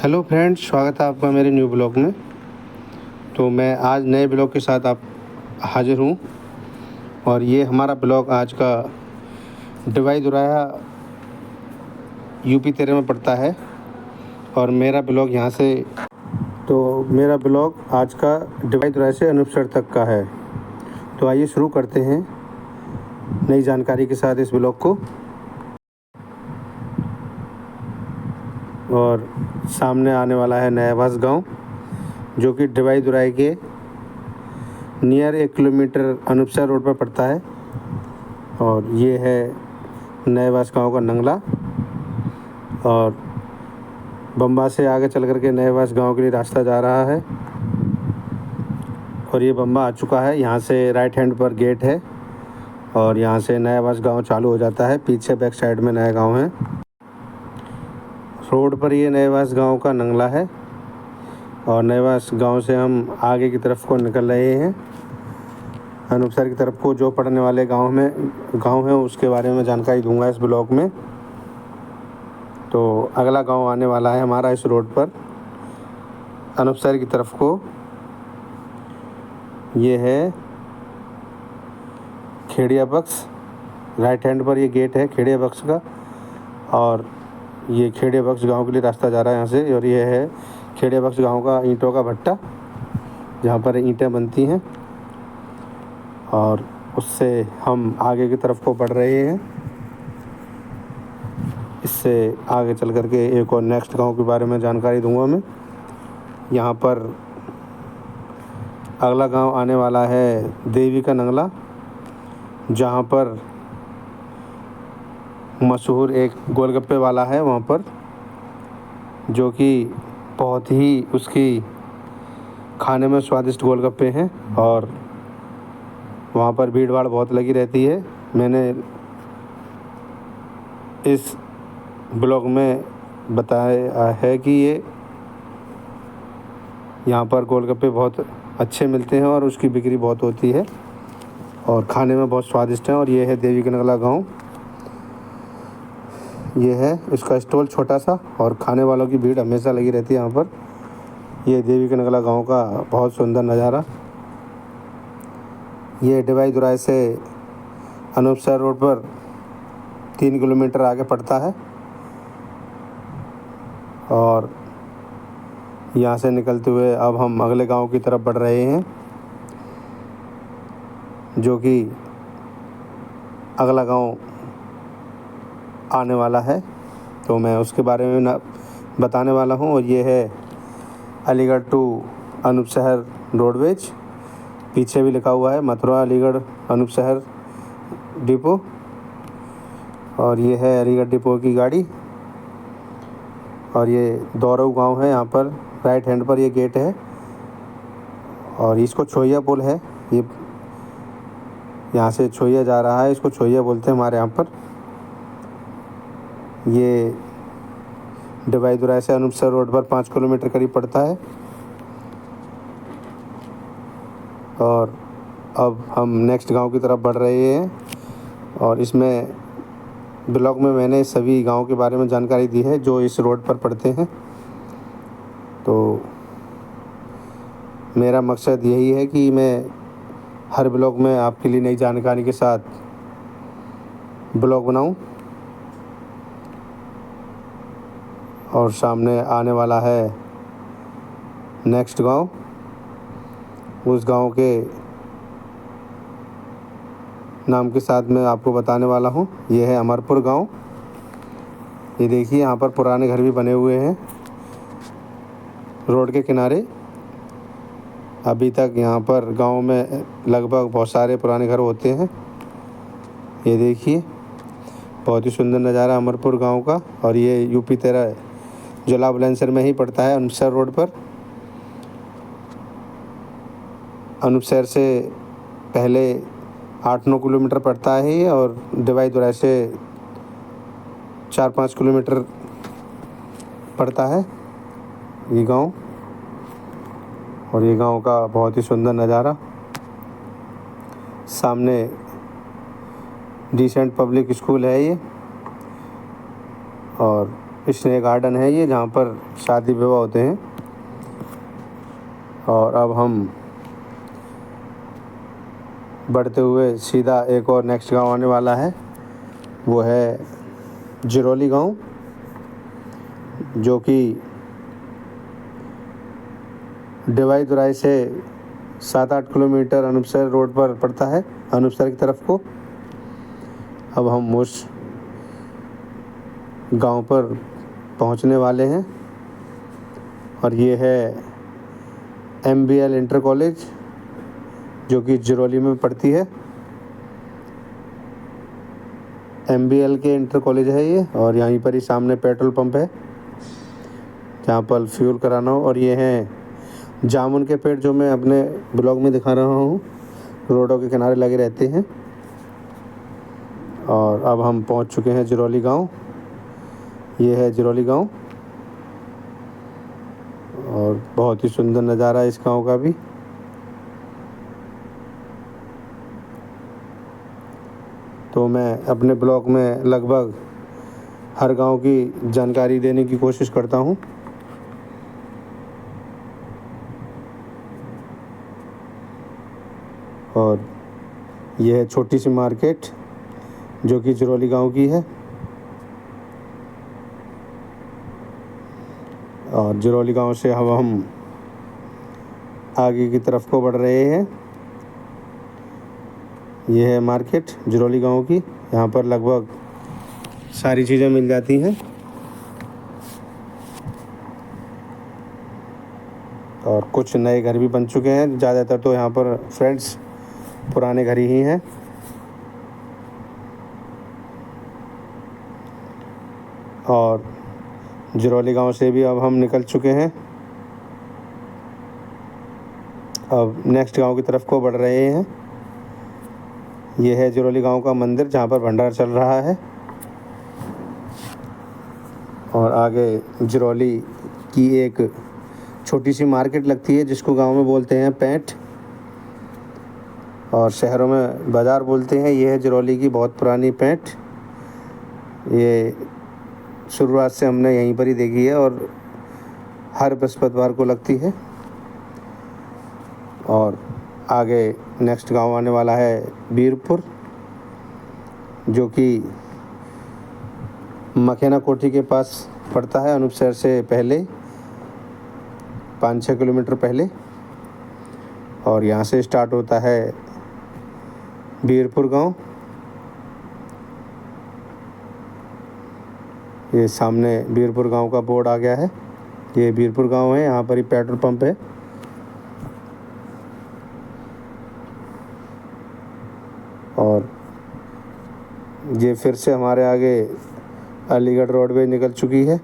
Hello friends, स्वागत है आपका मेरे न्यू ब्लॉग में। तो मैं आज नए ब्लॉग के साथ आप हाज़िर हूँ और ये हमारा ब्लॉग आज का डिवाई दुराया यूपी 13 में पड़ता है और मेरा ब्लॉग यहाँ से मेरा ब्लॉग आज का डिवाई दुराया से अनूपसर तक का है। तो आइए शुरू करते हैं नई जानकारी के साथ इस ब्लॉग को। और सामने आने वाला है नयावास गांव, जो कि डिवाई दुराई के नियर 1 किलोमीटर अनूपसर रोड पर पड़ता है। और ये है नयावास गांव का नंगला और बम्बा से आगे चल कर के नयावास गांव के लिए रास्ता जा रहा है। और ये बम्बा आ चुका है। यहाँ से राइट हैंड पर गेट है और यहाँ से नयावास गांव चालू हो जाता है। पीछे बैक साइड में नया गांव है। रोड पर ये नयावास गांव का नंगला है और नयावास गांव से हम आगे की तरफ को निकल रहे हैं। अनूपसर की तरफ को जो पड़ने वाले गांव हैं उसके बारे में जानकारी दूंगा इस ब्लॉग में। तो अगला गांव आने वाला है हमारा इस रोड पर अनूपसर की तरफ को। ये है खेड़िया बक्स। राइट हैंड पर ये गेट है खेड़िया बक्स का और ये खेड़िया बक्स गांव के लिए रास्ता जा रहा है यहाँ से। और ये है खेड़िया बक्स गांव का ईंटों का भट्टा, जहाँ पर ईंटें बनती हैं। और उससे हम आगे की तरफ को बढ़ रहे हैं। इससे आगे चल कर के एक और नेक्स्ट गांव के बारे में जानकारी दूंगा मैं। यहाँ पर अगला गांव आने वाला है देवी का नंगला, जहाँ पर मशहूर एक गोलगप्पे वाला है वहाँ पर, जो कि बहुत ही उसकी खाने में स्वादिष्ट गोलगप्पे हैं। और वहाँ पर भीड़ भाड़ बहुत लगी रहती है। मैंने इस ब्लॉग में बताया है कि यहाँ पर गोलगप्पे बहुत अच्छे मिलते हैं और उसकी बिक्री बहुत होती है और खाने में बहुत स्वादिष्ट हैं। और ये है देवी का नंगला गाँव। ये है इसका स्टॉल छोटा सा और खाने वालों की भीड़ हमेशा लगी रहती है यहाँ पर। ये देवी का नंगला गांव का बहुत सुंदर नज़ारा। ये डिवाई दुराई से अनूपसर रोड पर 3 किलोमीटर आगे पड़ता है। और यहाँ से निकलते हुए अब हम अगले गांव की तरफ बढ़ रहे हैं, जो कि अगला गांव आने वाला है। तो मैं उसके बारे में बताने वाला हूँ। और ये है अलीगढ़ टू अनूपशहर रोडवेज। पीछे भी लिखा हुआ है मथुरा अलीगढ़ अनूपशहर डिपो। और ये है अलीगढ़ डिपो की गाड़ी। और ये दौरऊ गांव है। यहाँ पर राइट हैंड पर ये गेट है और इसको छोइया पुल है। ये यहाँ से छोइया जा रहा है, इसको छोइया बोलते हैं हमारे यहाँ पर। ये डिवाई दुराई से अनूपसर रोड पर 5 किलोमीटर करीब पड़ता है। और अब हम नेक्स्ट गांव की तरफ बढ़ रहे हैं और इसमें ब्लॉग में मैंने सभी गांव के बारे में जानकारी दी है जो इस रोड पर पड़ते हैं। तो मेरा मकसद यही है कि मैं हर ब्लॉग में आपके लिए नई जानकारी के साथ ब्लॉग बनाऊं। और सामने आने वाला है नेक्स्ट गांव। उस गांव के नाम के साथ मैं आपको बताने वाला हूं। यह है अमरपुर गांव। ये देखिए यहाँ पर पुराने घर भी बने हुए हैं रोड के किनारे। अभी तक यहाँ पर गांव में लगभग बहुत सारे पुराने घर होते हैं। ये देखिए बहुत ही सुंदर नज़ारा अमरपुर गांव का। और ये यूपी 13 जिला बुलंदशहर में ही पड़ता है, अनूपसर रोड पर। अनूपसर से पहले 8-9 किलोमीटर पड़ता है ये और डिवाई दुराई से 4-5 किलोमीटर पड़ता है ये गांव। और ये गांव का बहुत ही सुंदर नज़ारा। सामने डिसेंट पब्लिक स्कूल है ये। और स्नेक गार्डन है ये, जहाँ पर शादी विवाह होते हैं। और अब हम बढ़ते हुए सीधा एक और नेक्स्ट गांव आने वाला है, वो है जिरौली गांव, जो कि डिवाई दुराई से 7-8 किलोमीटर अनूपसर रोड पर पड़ता है, अनूपसर की तरफ को। अब हम उस गांव पर पहुंचने वाले हैं, और ये है MBL इंटर कॉलेज, जो कि जिरौली में पड़ती है। MBL के इंटर कॉलेज है ये, और यहीं पर ही सामने पेट्रोल पंप है जहाँ पर फ्यूल कराना हो। और ये हैं जामुन के पेड़, जो मैं अपने ब्लॉग में दिखा रहा हूँ, रोडों के किनारे लगे रहते हैं। और अब हम पहुँच चुके हैं जिरौली गांव। ये है जिरौली गांव, और बहुत ही सुंदर नज़ारा है इस गांव का भी। तो मैं अपने ब्लॉग में लगभग हर गांव की जानकारी देने की कोशिश करता हूं। और यह है छोटी सी मार्केट, जो कि जिरौली गांव की है। और जिरौली गांव से अब हम आगे की तरफ को बढ़ रहे हैं। यह है मार्केट जिरौली गांव की, यहाँ पर लगभग सारी चीज़ें मिल जाती हैं। और कुछ नए घर भी बन चुके हैं, ज़्यादातर तो यहाँ पर फ्रेंड्स पुराने घर ही हैं। और जिरौली गांव से भी अब हम निकल चुके हैं, अब नेक्स्ट गांव की तरफ को बढ़ रहे हैं। यह है जिरौली गांव का मंदिर, जहाँ पर भंडारा चल रहा है। और आगे जिरौली की एक छोटी सी मार्केट लगती है, जिसको गांव में बोलते हैं पैंट, और शहरों में बाज़ार बोलते हैं। ये है जिरौली की बहुत पुरानी पैंट। ये शुरुआत से हमने यहीं पर ही देखी है, और हर बृहस्पतिवार को लगती है। और आगे नेक्स्ट गांव आने वाला है बीरपुर, जो कि मखेना कोठी के पास पड़ता है, अनूपसर से पहले 5-6 किलोमीटर पहले। और यहाँ से स्टार्ट होता है बीरपुर गांव। ये सामने बीरपुर गांव का बोर्ड आ गया है, ये बीरपुर गांव है। यहाँ पर ही पेट्रोल पंप है। और ये फिर से हमारे आगे अलीगढ़ रोडवेज निकल चुकी है,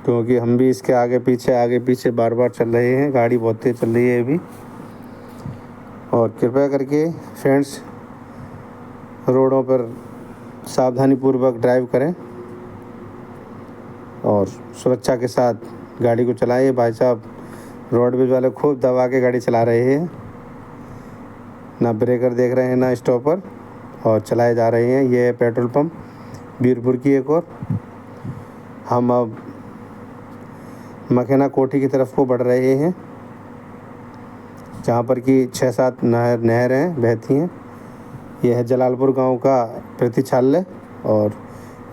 क्योंकि हम भी इसके आगे पीछे बार बार चल रहे हैं। गाड़ी बहुत तेज़ चल रही है अभी। और कृपया करके फ्रेंड्स, रोडों पर सावधानीपूर्वक ड्राइव करें और सुरक्षा के साथ गाड़ी को चलाएं। भाई साहब रोडवेज वाले खूब दबा के गाड़ी चला रहे हैं, ना ब्रेकर देख रहे हैं ना स्टॉपर, और चलाए जा रहे हैं। ये है पेट्रोल पंप बीरपुर की एक और। हम अब मखेना कोठी की तरफ को बढ़ रहे हैं, जहाँ पर कि 6-7 नहरें बहती हैं। यह है जलालपुर गांव का प्रतिछाल्य, और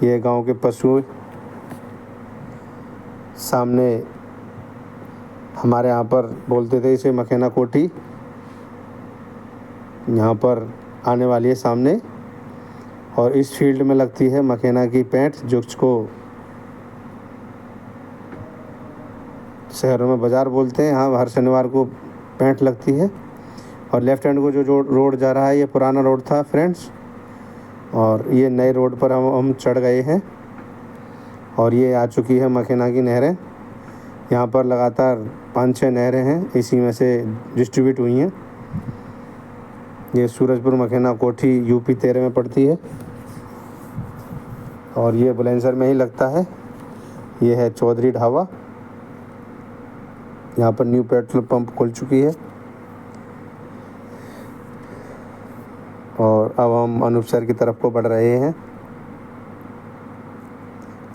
यह गांव के पशु सामने हमारे यहाँ पर बोलते थे इसे मखेना कोठी। यहाँ पर आने वाली है सामने, और इस फील्ड में लगती है मखेना की पैंट, जिसको शहरों में बाज़ार बोलते हैं। यहाँ हर शनिवार को पैंट लगती है। और लेफ़्ट हैंड को जो रोड जा रहा है, ये पुराना रोड था फ्रेंड्स, और ये नए रोड पर हम चढ़ गए हैं। और ये आ चुकी है मखेना की नहरें। यहाँ पर लगातार 5-6 नहरें हैं, इसी में से डिस्ट्रीब्यूट हुई हैं। ये सूरजपुर मखेना कोठी UP 13 में पड़ती है, और ये बुलंदशहर में ही लगता है। ये है चौधरी ढाबा, यहाँ पर न्यू पेट्रोल पंप खुल चुकी है। और अब हम अनूपसर की तरफ को बढ़ रहे हैं।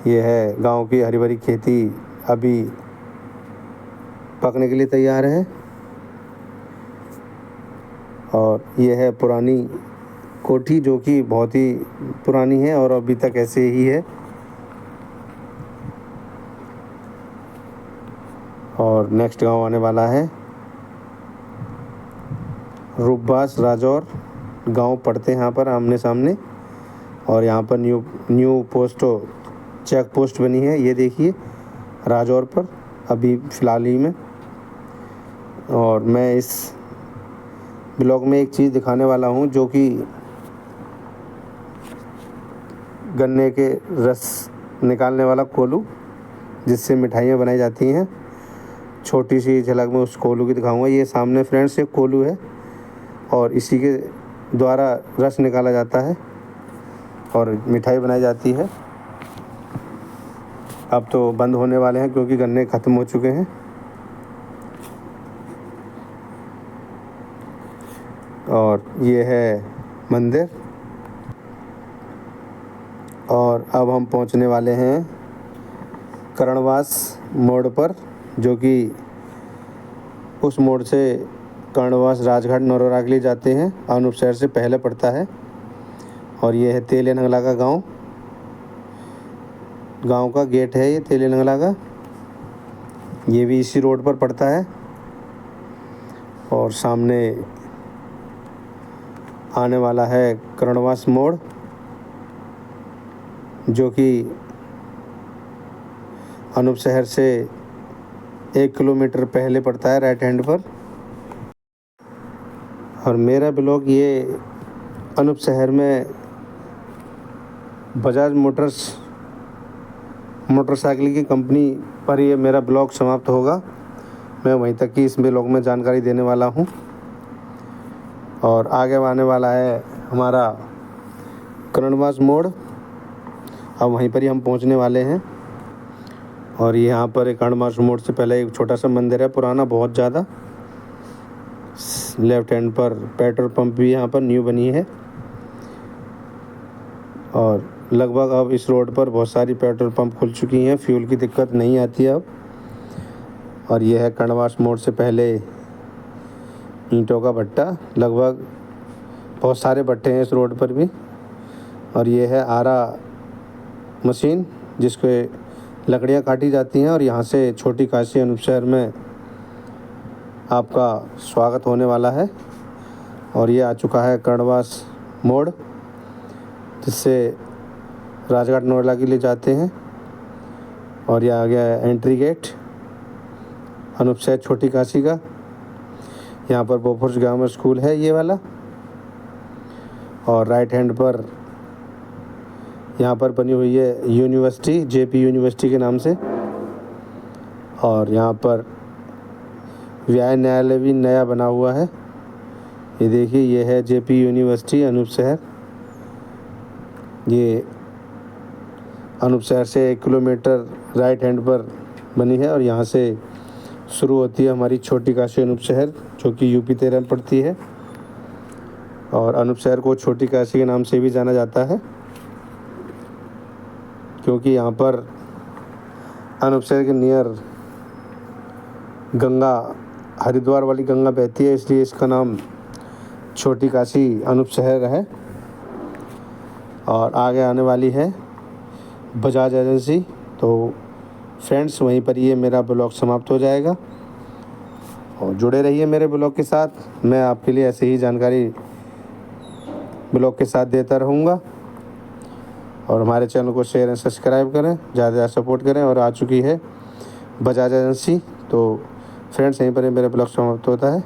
ये है गांव की हरी भरी खेती अभी पकने के लिए तैयार है। और ये है पुरानी कोठी जो कि बहुत ही पुरानी है और अभी तक ऐसे ही है। और नेक्स्ट गांव आने वाला है रूपबास राजौर। गांव पड़ते हैं यहाँ पर आमने सामने। और यहाँ पर न्यू चेक पोस्ट बनी है, ये देखिए राजौर पर अभी फ़िलहाल ही में। और मैं इस ब्लॉग में एक चीज़ दिखाने वाला हूँ जो कि गन्ने के रस निकालने वाला कोलू, जिससे मिठाइयाँ बनाई जाती हैं। छोटी सी झलक में उस कोलू की दिखाऊंगा। ये सामने फ्रेंड्स एक कोलू है और इसी के द्वारा रस निकाला जाता है और मिठाई बनाई जाती है। अब तो बंद होने वाले हैं क्योंकि गन्ने ख़त्म हो चुके हैं। और ये है मंदिर। और अब हम पहुंचने वाले हैं कर्णवास मोड़ पर, जो कि उस मोड़ से कर्णवास राजघाट नरोरा के लिए जाते हैं। अनूप शहर से पहले पड़ता है। और ये है तेले नंगला का गांव का गेट है, ये तेले नंगला का। ये भी इसी रोड पर पड़ता है। और सामने आने वाला है कर्णवास मोड़, जो कि अनूप शहर से 1 किलोमीटर पहले पड़ता है राइट हैंड पर। और मेरा ब्लॉग ये अनूप शहर में बजाज मोटरसाइकिल की कंपनी पर ये मेरा ब्लॉग समाप्त होगा। मैं वहीं तक की इस ब्लॉग में जानकारी देने वाला हूँ। और आगे आने वाला है हमारा कर्णवास मोड़। अब वहीं पर ही हम पहुँचने वाले हैं। और यहाँ पर एक कर्णवास मोड़ से पहले एक छोटा सा मंदिर है, पुराना बहुत ज़्यादा। लेफ्ट हैंड पर पेट्रोल पंप भी यहाँ पर न्यू बनी है। और लगभग अब इस रोड पर बहुत सारी पेट्रोल पंप खुल चुकी हैं, फ्यूल की दिक्कत नहीं आती है अब। और ये है कर्णवास मोड़ से पहले ईंटों का भट्टा। लगभग बहुत सारे भट्टे हैं इस रोड पर भी। और ये है आरा मशीन, जिसके लकड़ियाँ काटी जाती हैं। और यहाँ से छोटी काशी अनूप शहर में आपका स्वागत होने वाला है। और ये आ चुका है कर्णवास मोड़, जिससे राजघाट नरोला के लिए जाते हैं। और ये आ गया है एंट्री गेट अनूप शहर छोटी काशी का। यहाँ पर बोफोर्स ग्रामर स्कूल है ये वाला। और राइट हैंड पर यहाँ पर बनी हुई है यूनिवर्सिटी, जेपी यूनिवर्सिटी के नाम से। और यहाँ पर व्याय न्यायालय भी नया बना हुआ है। ये देखिए, ये है जेपी यूनिवर्सिटी अनूप शहर। ये अनूप शहर से 1 किलोमीटर राइट हैंड पर बनी है। और यहाँ से शुरू होती है हमारी छोटी काशी अनूप शहर, जो कि यूपी 13 में पड़ती है। और अनूप शहर को छोटी काशी के नाम से भी जाना जाता है, क्योंकि यहाँ पर अनूप शहर के नियर गंगा, हरिद्वार वाली गंगा बहती है, इसलिए इसका नाम छोटी काशी अनूप शहर है। और आगे आने वाली है बजाज एजेंसी। तो फ्रेंड्स, वहीं पर ये मेरा ब्लॉग समाप्त हो जाएगा। और जुड़े रहिए मेरे ब्लॉग के साथ। मैं आपके लिए ऐसे ही जानकारी ब्लॉग के साथ देता रहूँगा। और हमारे चैनल को शेयर एंड सब्सक्राइब करें, ज़्यादा सपोर्ट करें। और आ चुकी है बजाज एजेंसी। तो फ्रेंड्स, यहीं पर मेरा ब्लॉग समाप्त होता है।